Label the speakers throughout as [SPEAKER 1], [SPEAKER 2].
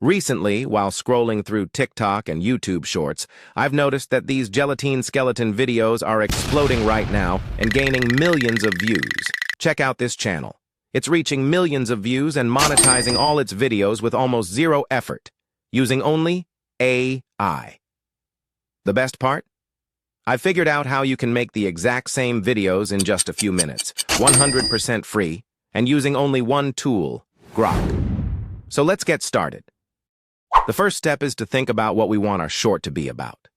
[SPEAKER 1] Recently, while scrolling through TikTok and YouTube Shorts, I've noticed that these gelatine skeleton videos are exploding right now and gaining millions of views. Check out this channel. It's reaching millions of views and monetizing all its videos with almost zero effort, using only AI. The best part? I've figured out how you can make the exact same videos in just a few minutes, 100% free, and using only one tool, Grok. So let's get started. The first step is to think about what we want our short to be about.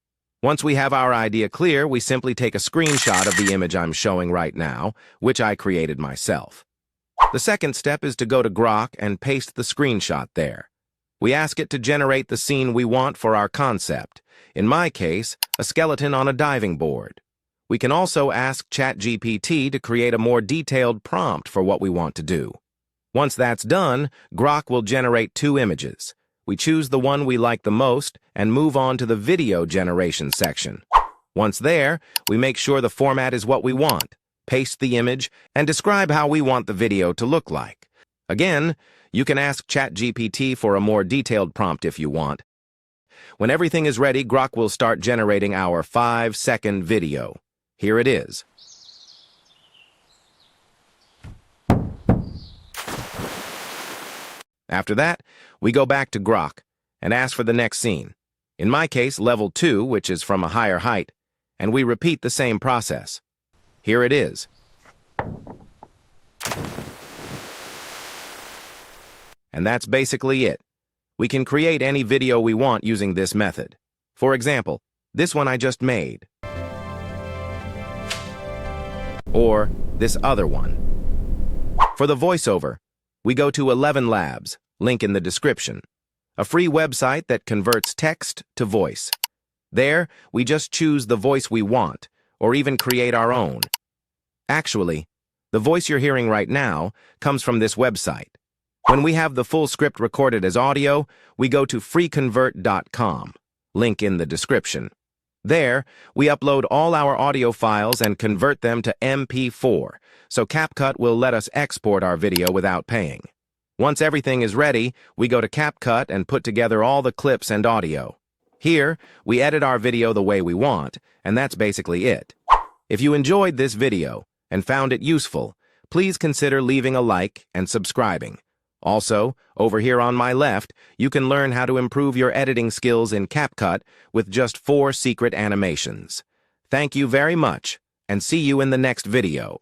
[SPEAKER 1] Once we have our idea clear, we simply take a screenshot of the image I'm showing right now, which I created myself. The second step is to go to Grok and paste the screenshot there. We ask it to generate the scene we want for our concept. In my case, a skeleton on a diving board. We can also ask ChatGPT to create a more detailed prompt for what we want to do. Once that's done, Grok will generate two images. We choose the one we like the most and move on to the video generation section. Once there, we make sure the format is what we want, paste the image, and describe how we want the video to look like. Again, you can ask ChatGPT for a more detailed prompt if you want. When everything is ready, Grok will start generating our 5-second video. Here it is. After that, we go back to Grok and ask for the next scene. In my case, level 2, which is from a higher height, and we repeat the same process. Here it is. And that's basically it. We can create any video we want using this method. For example, this one I just made. Or this other one. For the voiceover, we go to 11 Labs, link in the description, a free website that converts text to voice. There, we just choose the voice we want, or even create our own. Actually, the voice you're hearing right now comes from this website. When we have the full script recorded as audio, we go to freeconvert.com, link in the description. There, we upload all our audio files and convert them to MP4, so CapCut will let us export our video without paying. Once everything is ready, we go to CapCut and put together all the clips and audio. Here, we edit our video the way we want, and that's basically it. If you enjoyed this video and found it useful, please consider leaving a like and subscribing. Also, over here on my left, you can learn how to improve your editing skills in CapCut with just 4 secret animations. Thank you very much, and see you in the next video.